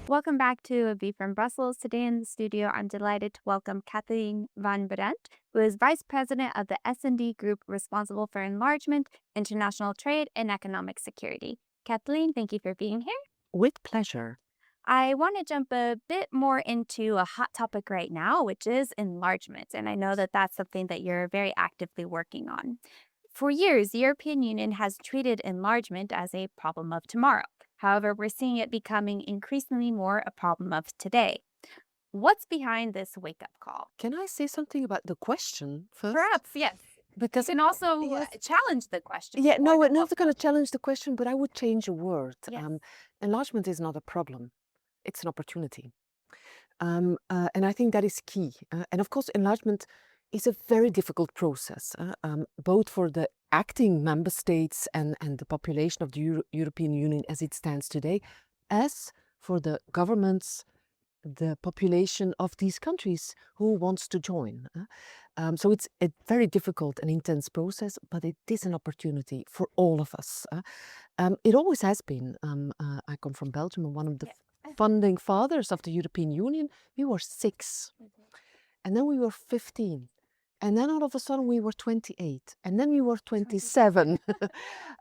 Welcome back to A View from Brussels. Today in the studio, I'm delighted to welcome Kathleen Van Brempt, who is Vice President of the S&D Group responsible for enlargement, international trade, and economic security. Kathleen, thank you for being here. With pleasure. I want to jump a bit more into a hot topic right now, which is enlargement. And I know that that's something that you're very actively working on. For years, the European Union has treated enlargement as a problem of tomorrow. However, we're seeing it becoming increasingly more a problem of today. What's behind this wake up call? Can I say something about the question first? Perhaps, yes. You Because can also yes, challenge the question. yeah, More no, we're than not going welcome. to challenge the question, but I would change a word. Yes. Enlargement is not a problem; it's an opportunity, and I think that is key. And of course, enlargement is a very difficult process, both for the acting member states and the population of the European Union as it stands today, as for the governments, the population of these countries who wants to join. So it's a very difficult and intense process, but it is an opportunity for all of us. It always has been. I come from Belgium, and one of the Yes. funding fathers of the European Union. We were 6, Mhm. and then we were 15. And then all of a sudden we were 28, and then we were 27.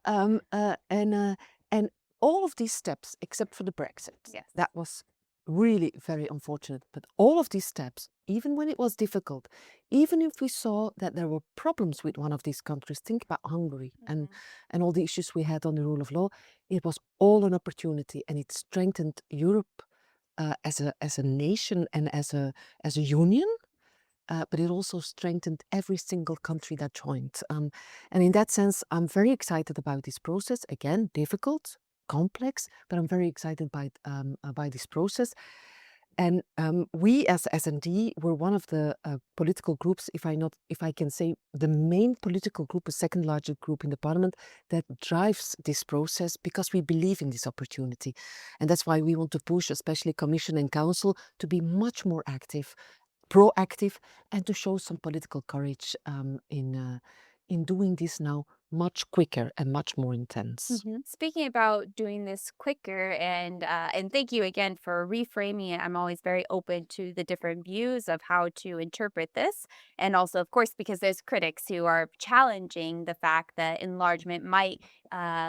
um, uh, and, uh, and all of these steps, except for the Brexit, Yes. that was really very unfortunate. But all of these steps, even when it was difficult, even if we saw that there were problems with one of these countries, think about Hungary and all the issues we had on the rule of law, it was all an opportunity, and it strengthened Europe as a nation and as a union. But it also strengthened every single country that joined. And in that sense, I'm very excited about this process. Again, difficult, complex, but I'm very excited by this process. And we as S&D were one of the political groups, if I can say, the main political group, the second largest group in the parliament, that drives this process because we believe in this opportunity. And that's why we want to push, especially Commission and Council, to be much more active, proactive, and to show some political courage in doing this now much quicker and much more intense. Speaking about doing this quicker, and thank you again for reframing it. I'm always very open to the different views of how to interpret this, and also, of course, because there's critics who are challenging the fact that enlargement might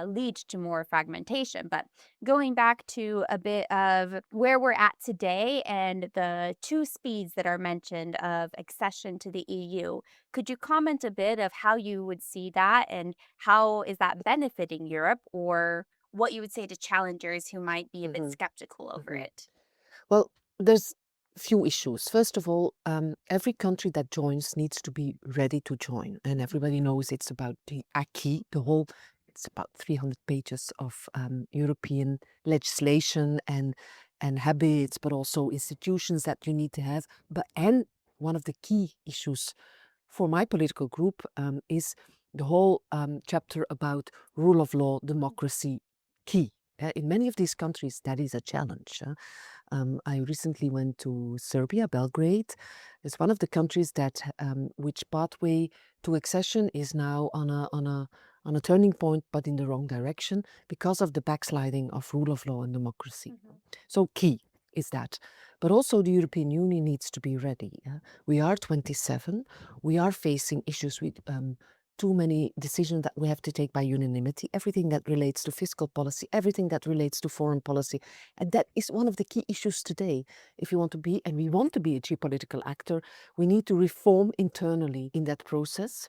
lead to more fragmentation. But going back to a bit of where we're at today and the two speeds that are mentioned of accession to the EU, could you comment a bit of how you would see that and how is that benefiting Europe, or what you would say to challengers who might be a bit Mhm, skeptical over mhm. it? Well, there's few issues. First of all, every country that joins needs to be ready to join, and everybody knows it's about the acquis, the whole. It's about 300 pages of European legislation and habits, but also institutions that you need to have. And one of the key issues for my political group is the whole chapter about rule of law, democracy, key. In many of these countries, that is a challenge. I recently went to Serbia, Belgrade. It's one of the countries that which pathway to accession is now on a turning point, but in the wrong direction because of the backsliding of rule of law and democracy. So key is that. But also the European Union needs to be ready. We are 27. We are facing issues with too many decisions that we have to take by unanimity, everything that relates to fiscal policy, everything that relates to foreign policy. And that is one of the key issues today. If you want to be, and we want to be a geopolitical actor, we need to reform internally in that process.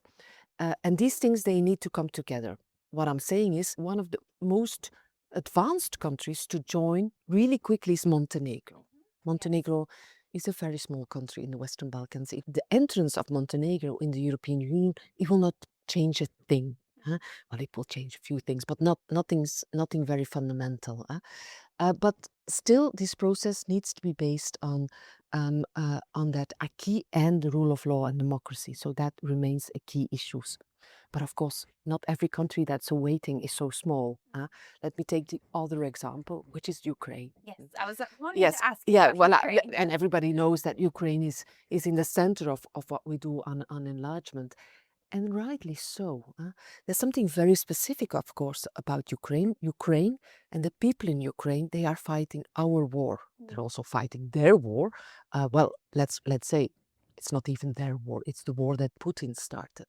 And these things, they need to come together. What I'm saying is one of the most advanced countries to join really quickly is Montenegro. Montenegro is a very small country in the Western Balkans. If the entrance of Montenegro in the European Union, it will not change a thing. Well, it will change a few things, but nothing very fundamental. But still, this process needs to be based on that acquis and the rule of law and democracy. So that remains a key issue. But of course, not every country that's awaiting is so small. Let me take the other example, which is Ukraine. Yes, I was wanting Yes, to ask you yeah, about well, Ukraine. and everybody knows that Ukraine is in the center of what we do on enlargement. And rightly so. There's something very specific, of course, about Ukraine. Ukraine and the people in Ukraine, they are fighting our war. They're also fighting their war. Well, let's say it's not even their war. It's the war that Putin started.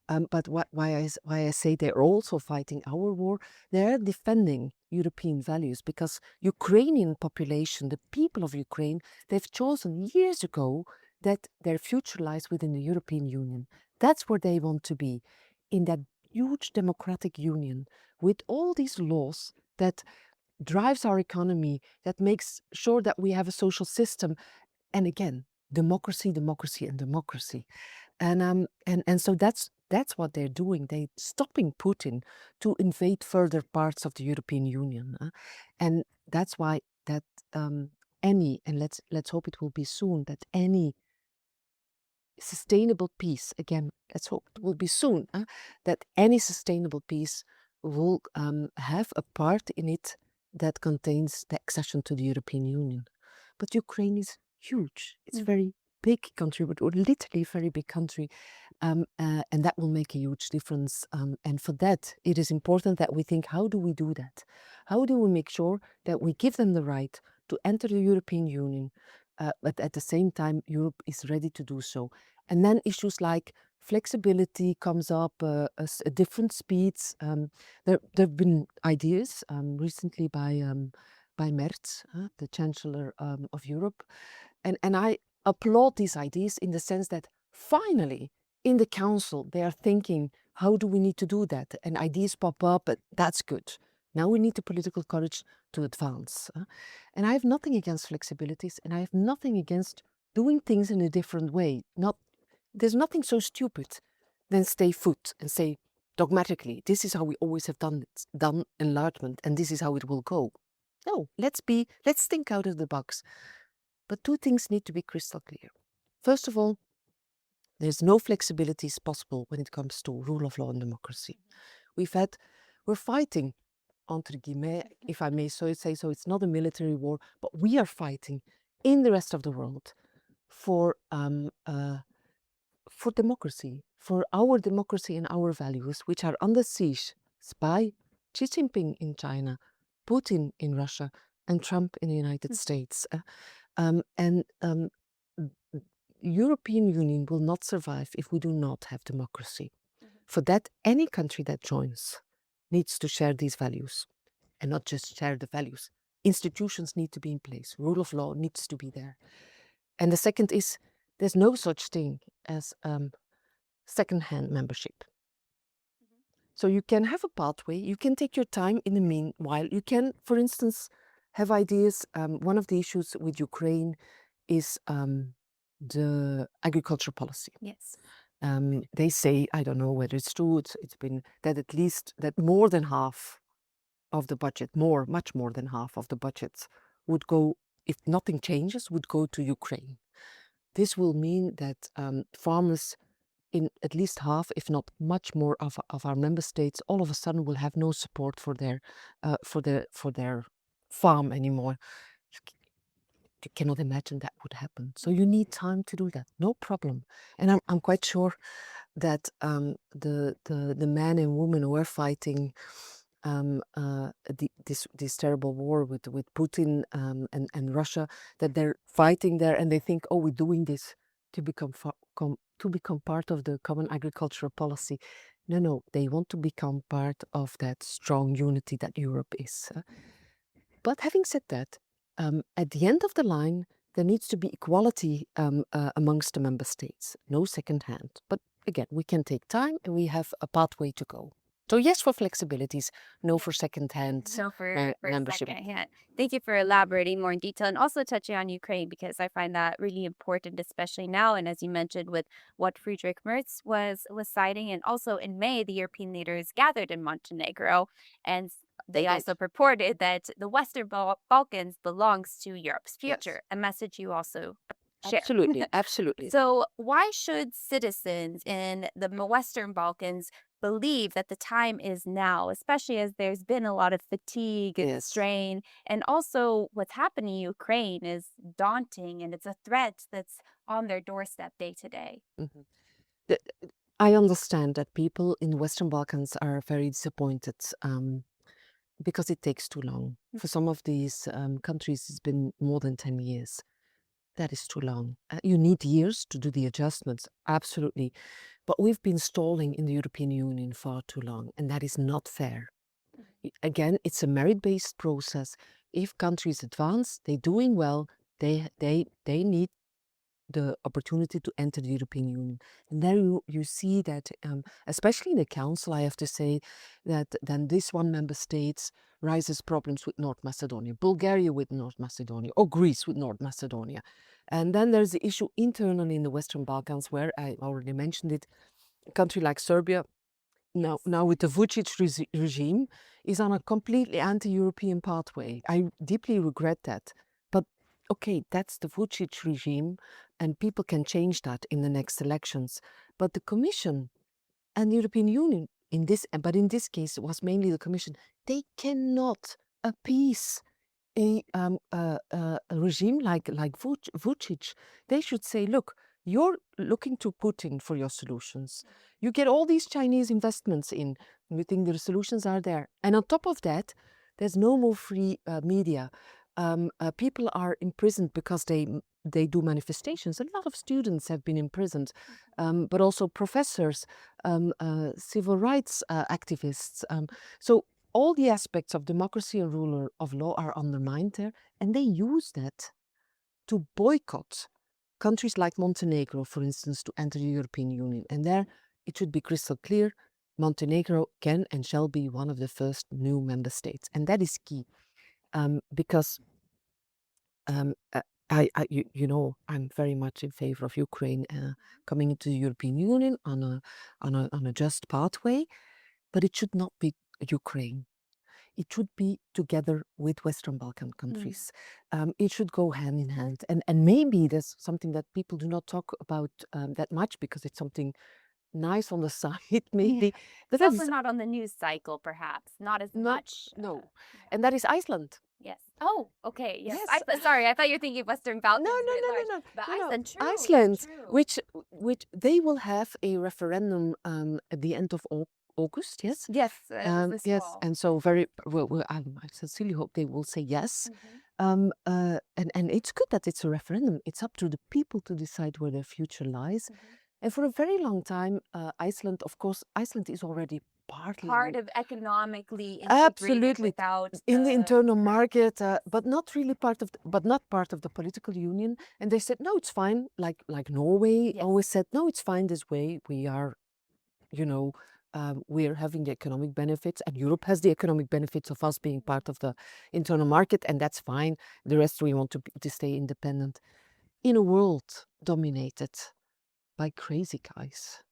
But why I say they're also fighting our war, they're defending European values because Ukrainian population, the people of Ukraine, they've chosen years ago that their future lies within the European Union. That's where they want to be, in that huge democratic union with all these laws that drives our economy, that makes sure that we have a social system. And again, democracy, democracy, and democracy. And so that's what they're doing. They're stopping Putin to invade further parts of the European Union. And that's why that any, and let's hope it will be soon, that any sustainable peace, again, let's hope it will be soon, that any sustainable peace will have a part in it that contains the accession to the European Union. But Ukraine is huge. It's a very big country, but literally a very big country. And that will make a huge difference. And for that, it is important that we think, how do we do that? How do we make sure that we give them the right to enter the European Union, but at the same time, Europe is ready to do so? And then issues like flexibility comes up, different speeds. There have been ideas recently by Merz, the Chancellor of Europe. And I applaud these ideas in the sense that finally in the Council they are thinking, how do we need to do that? And ideas pop up, but that's good. Now we need the political courage to advance. And I have nothing against flexibilities, and I have nothing against doing things in a different way. There's nothing so stupid than stay put and say dogmatically, this is how we always have done enlargement, and this is how it will go. No, let's think out of the box. But two things need to be crystal clear. First of all, there's no flexibilities possible when it comes to rule of law and democracy. We're fighting, entre guillemets, if I may so say so, it's not a military war, but we are fighting in the rest of the world for democracy, for our democracy and our values, which are under siege by Xi Jinping in China, Putin in Russia, and Trump in the United States. And European Union will not survive if we do not have democracy. For that, any country that joins needs to share these values, and not just share the values. Institutions need to be in place. Rule of law needs to be there. And the second is, there's no such thing as second-hand membership. So you can have a pathway, you can take your time in the meanwhile. You can, for instance, have ideas. One of the issues with Ukraine is the agriculture policy. Yes. They say, I don't know whether it's true, it's been that at least that more than half of the budget, much more than half of the budgets would go, if nothing changes, would go to Ukraine. This will mean that farmers in at least half, if not much more of our member states, all of a sudden will have no support for their farm anymore. You cannot imagine that would happen. So you need time to do that, no problem. And I'm quite sure that the men and women who are fighting this terrible war with Putin and Russia, that they're fighting there and they think, oh, we're doing this to become part of the common agricultural policy. No, they want to become part of that strong unity that Europe is. But having said that, at the end of the line, there needs to be equality amongst the member states, no second hand. But again, we can take time and we have a pathway to go. So yes for flexibilities, no for second-hand So for membership. secondhand. Thank you for elaborating more in detail and also touching on Ukraine because I find that really important, especially now. And as you mentioned, with what Friedrich Merz was citing, and also in May, the European leaders gathered in Montenegro, and they also purported that the Western Balkans belongs to Europe's future, a message you also share. Absolutely, absolutely. So, why should citizens in the Western Balkans believe that the time is now, especially as there's been a lot of fatigue and Yes. strain, and also what's happening in Ukraine is daunting and it's a threat that's on their doorstep day to day? Mhm. The- I understand that people in the Western Balkans are very disappointed because it takes too long. For some of these countries, it's been more than 10 years. That is too long. You need years to do the adjustments, absolutely. But we've been stalling in the European Union far too long, and that is not fair. Again, it's a merit-based process. If countries advance, they're doing well, they need the opportunity to enter the European Union. And there you see that, especially in the Council, I have to say that then this one member state raises problems with North Macedonia, Bulgaria with North Macedonia, or Greece with North Macedonia. And then there's the issue internally in the Western Balkans, where I already mentioned it, a country like Serbia, now with the Vucic regime, is on a completely anti-European pathway. I deeply regret that. But okay, that's the Vucic regime, and people can change that in the next elections. But the Commission and the European Union, but in this case, it was mainly the Commission, they cannot appease a regime like Vucic. They should say, look, you're looking to Putin for your solutions. You get all these Chinese investments in. We think the solutions are there. And on top of that, there's no more free media. People are imprisoned because they do manifestations. A lot of students have been imprisoned, but also professors, civil rights activists. So all the aspects of democracy and rule of law are undermined there, and they use that to boycott countries like Montenegro, for instance, to enter the European Union. And there, it should be crystal clear, Montenegro can and shall be one of the first new member states. And that is key, because you know, I'm very much in favor of Ukraine coming into the European Union on a just pathway, but it should not be Ukraine. It should be together with Western Balkan countries. It should go hand in hand. And maybe there's something that people do not talk about that much because it's something nice on the side, maybe. But It's that also is not on the news cycle, perhaps. Not as not, much. no. Yeah. And that is Iceland. Yes. Oh, okay. Yes. Yes. Sorry, I thought you were thinking Western No, Balkans no, writ no, large. no, no. But No, no. Iceland, true. Iceland, True. which they will have a referendum at the end of August, yes? Yes. This Yes, fall. and so I sincerely hope they will say yes. And it's good that it's a referendum. It's up to the people to decide where their future lies. And for a very long time, Iceland, of course, Iceland is already partly Part of economically integrated absolutely without in the the internal market, but not really part of the political union. And they said, no, it's fine. Like Norway Yes. always said, no, it's fine this way. We are, you know, we're having the economic benefits, and Europe has the economic benefits of us being part of the internal market, and that's fine. The rest we want to stay independent. In a world dominated by crazy guys,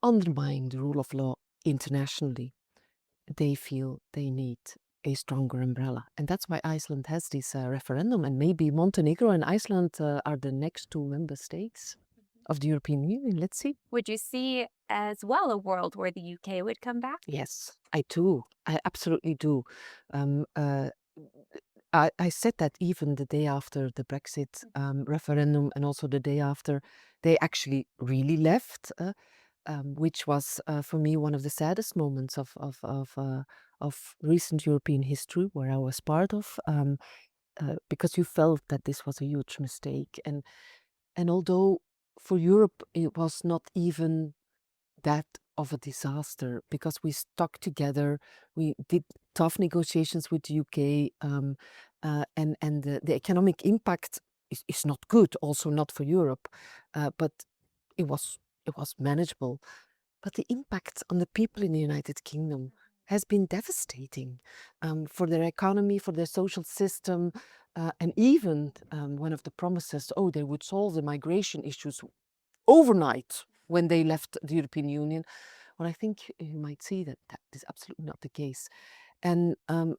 undermining the rule of law internationally, they feel they need a stronger umbrella. And that's why Iceland has this referendum. And maybe Montenegro and Iceland are the next two member states of the European Union. Let's see. Would you see as well a world where the UK would come back? Yes, I do. I absolutely do. Um, uh, I said that even the day after the Brexit referendum, and also the day after they actually really left, which was for me one of the saddest moments of recent European history, where I was part of, because you felt that this was a huge mistake, and although for Europe it was not even that of a disaster, because we stuck together, we did tough negotiations with the UK, and the economic impact is not good, also not for Europe, but it was manageable. But the impact on the people in the United Kingdom has been devastating, for their economy, for their social system, and even one of the promises, oh, they would solve the migration issues overnight when they left the European Union. Well, I think you might see that that is absolutely not the case. And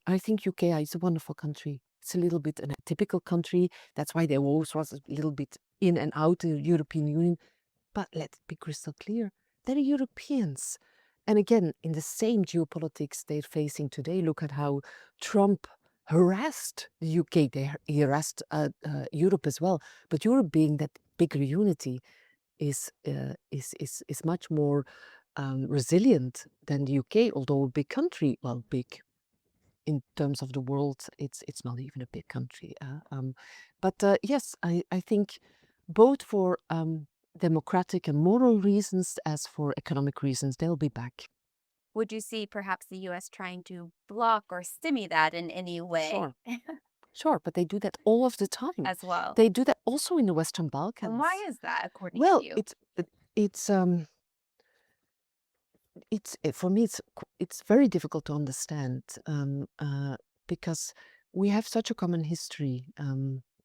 I think UK is a wonderful country. It's a little bit an atypical country. That's why there always was a little bit in and out of the European Union. But let's be crystal clear, they're Europeans. And again, in the same geopolitics they're facing today, look at how Trump harassed the UK. He harassed Europe as well. But Europe being that bigger unity, is much more resilient than the UK, although a big country. Well, big in terms of the world, it's not even a big country. But yes, I think both for democratic and moral reasons as for economic reasons, they'll be back. Would you see perhaps the US trying to block or stymie that in any way Sure, sure, but they do that all of the time. as well? They do that also in the Western And why Balkans. is that according to Well, you? it's for me it's very difficult to understand because we have such a common history,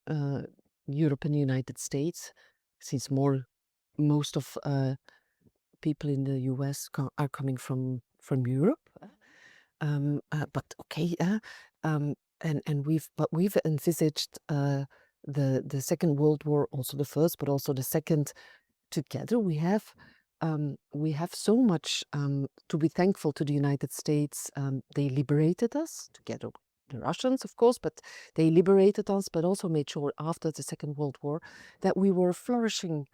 uh, Europe and the United States, since most of people in the US are coming from Europe. But okay, we've envisaged the Second World War, also the first, but also the second together. We have so much to be thankful to the United States. They liberated us together with the Russians, of course, but they liberated us, but also made sure after the Second World War that we were a flourishing,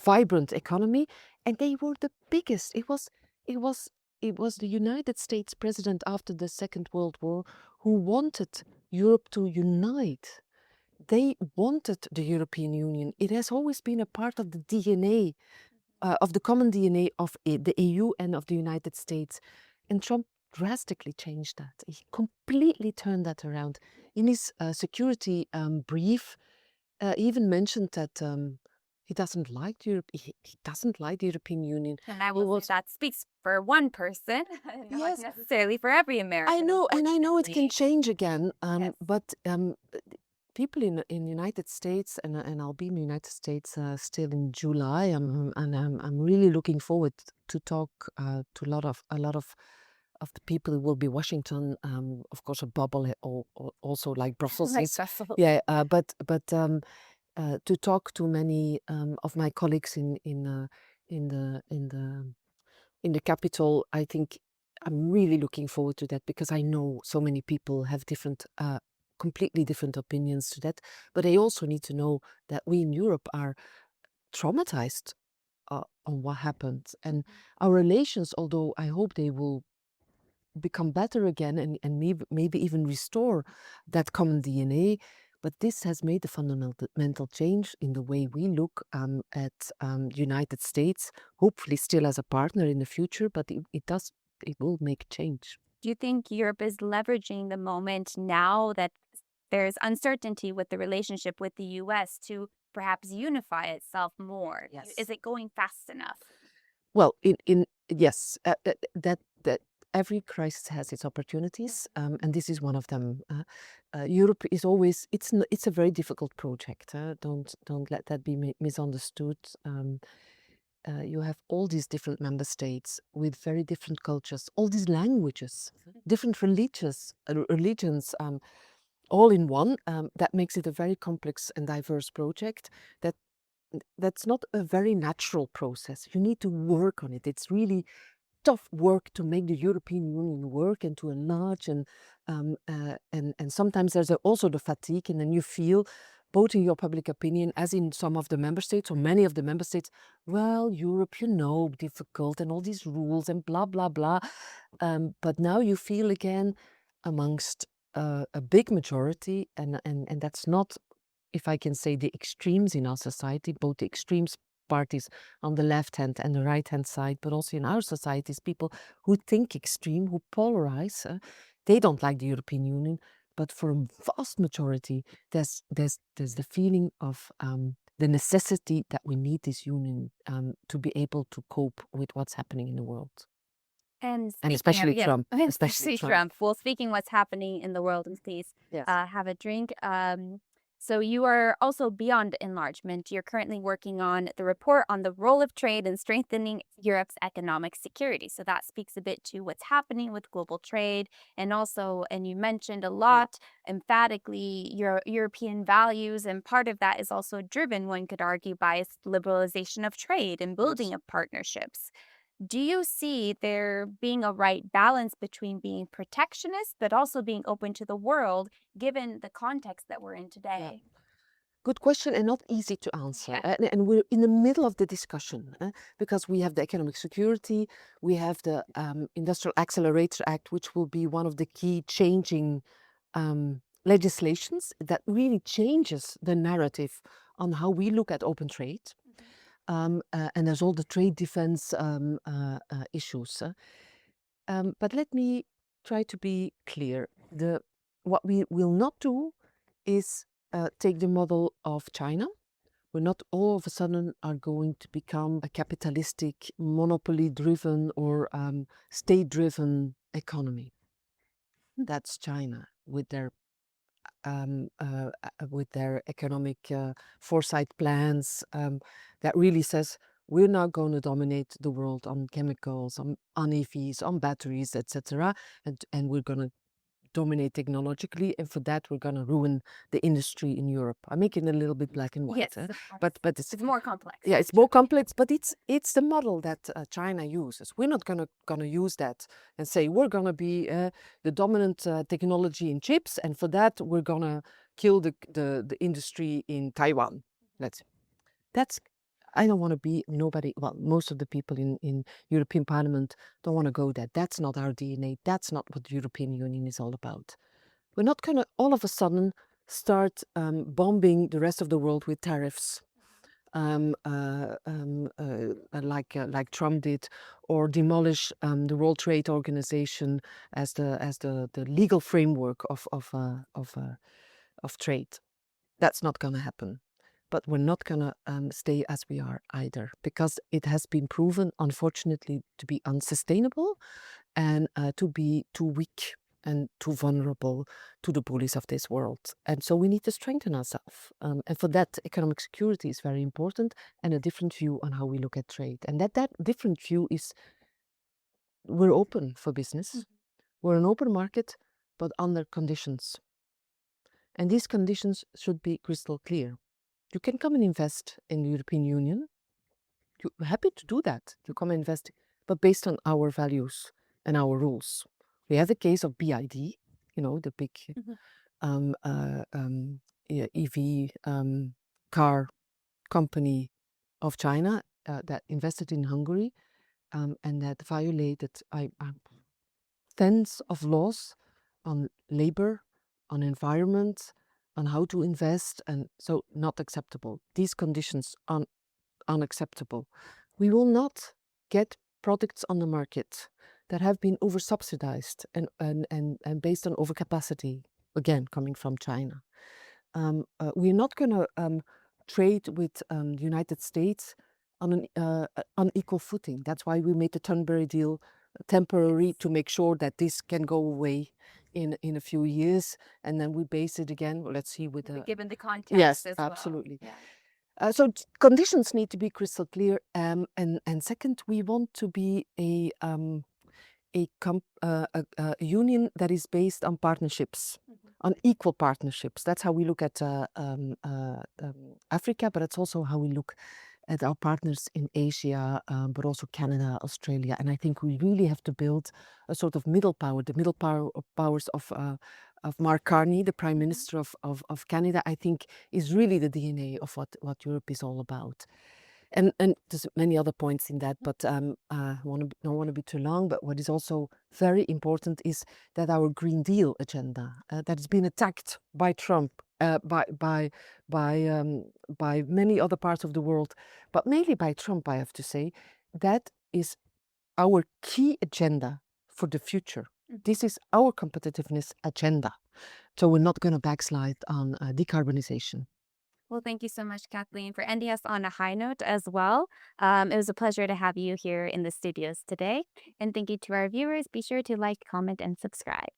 vibrant economy, and they were the biggest. It was the United States president after the Second World War who wanted Europe to unite. They wanted the European Union. It has always been a part of the DNA, of the common DNA of the EU and of the United States. And Trump drastically changed that. He completely turned that around. In his security brief, he even mentioned that he doesn't like Europe. He doesn't like the European Union. And I He will say was that speaks for one person, not yes, necessarily for every I American, know, and I know it can unfortunately. change again. Yes. But people in the United States, and I'll be in the United States still in July, and I'm really looking forward to talk to a lot of the people who will be Washington. Of course, a bubble, also like Brussels Like is. Brussels. Yeah, but to talk to many of my colleagues in the in the in the capital. I think I'm really looking forward to that because I know so many people have completely different opinions to that. But they also need to know that we in Europe are traumatized on what happened. And our relations, although I hope they will become better again and maybe even restore that common DNA. But this has made a fundamental change in the way we look at United States, hopefully still as a partner in the future, but it will make change. Do you think Europe is leveraging the moment now that there's uncertainty with the relationship with the US to perhaps unify itself more? Is Yes. it going fast enough? Well, in yes, that every crisis has its opportunities, and this is one of them. Europe is always it's a very difficult project. Don't let that be misunderstood. You have all these different member states with very different cultures, all these languages, different religions, all in one. That makes it a very complex and diverse project. That that's not a very natural process. You need to work on it. It's really tough work to make the European Union work and to enlarge and sometimes there's also the fatigue, and then you feel both in your public opinion as in some of the member states or many of the member states, well, Europe, difficult and all these rules and blah blah blah. But now you feel again amongst a big majority, and that's not, if I can say, the extremes in our society, both the extremes parties on the left hand and the right hand side, but also in our societies, people who think extreme, who polarize. They don't like the European Union, but for a vast majority, there's the feeling of the necessity that we need this union to be able to cope with what's happening in the world, And and speaking of, especially yes, Trump, especially especially Trump. Trump. Well, speaking what's happening in the world, and please Yes. have a drink. So you are also beyond enlargement. You're currently working on the report on the role of trade in strengthening Europe's economic security. So that speaks a bit to what's happening with global trade, and also, and you mentioned a lot emphatically your European values, and part of that is also driven, one could argue, by liberalization of trade and building Yes. of partnerships. Do you see there being a right balance between being protectionist but also being open to the world given the context that we're in Yeah. today? Good question and not easy to answer. Yeah. And we're in the middle of the discussion because we have the economic security, we have the Industrial Accelerator Act, which will be one of the key changing legislations that really changes the narrative on how we look at open trade. And there's all the trade defense issues. But let me try to be clear. What we will not do is take the model of China. We're not all of a sudden are going to become a capitalistic, monopoly-driven or state-driven economy. That's China with their economic foresight plans that really says we're not going to dominate the world on chemicals, on EVs, on batteries, etc. And we're going to dominate technologically, and for that we're going to ruin the industry in Europe. I'm making it a little bit black and white, Yes, of course. but It's more complex. yeah, it's more complex, but it's the model that China uses. We're not gonna use that and say we're gonna be the dominant technology in chips, and for that we're gonna kill the industry in Taiwan. That's I don't want to be nobody. Well, most of the people in European Parliament don't want to go there. That's not our DNA. That's not what the European Union is all about. We're not gonna all of a sudden start bombing the rest of the world with tariffs like Trump did, or demolish the World Trade Organization as the legal framework of trade. That's not going to happen. But we're not going to stay as we are either, because it has been proven, unfortunately, to be unsustainable and to be too weak and too vulnerable to the bullies of this world. And so we need to strengthen ourselves. And for that, economic security is very important, and a different view on how we look at trade. And that different view is we're open for business. We're an open market, but under conditions. And these conditions should be crystal clear. You can come and invest in the European Union. You're happy to do that, to come and invest, but based on our values and our rules. We have the case of BID, the big EV car company of China that invested in Hungary and that violated tens of laws on labor, on environment, on how to invest, and so not acceptable. These conditions are unacceptable. We will not get products on the market that have been over-subsidized and based on overcapacity, again, coming from China. We're not going to trade with the United States on an unequal footing. That's why we made the Turnberry deal temporary, to make sure that this can go away in a few years, and then we base it again. Well, let's see with the Given the context yes, as well. absolutely. Yeah. So conditions need to be crystal clear, and second, we want to be a union that is based on partnerships, on equal partnerships. That's how we look at Africa, but it's also how we look at our partners in Asia, but also Canada, Australia. And I think we really have to build a sort of middle power, the middle powers of Mark Carney, the Prime Minister of Canada, I think is really the DNA of what Europe is all about. And there's many other points in that, but don't want to be too long. But what is also very important is that our Green Deal agenda that has been attacked by Trump, by many other parts of the world, but mainly by Trump, I have to say, that is our key agenda for the future. This is our competitiveness agenda. So we're not going to backslide on decarbonization. Well, thank you so much, Kathleen, for ending us on a high note as well. It was a pleasure to have you here in the studios today. And thank you to our viewers. Be sure to like, comment, and subscribe.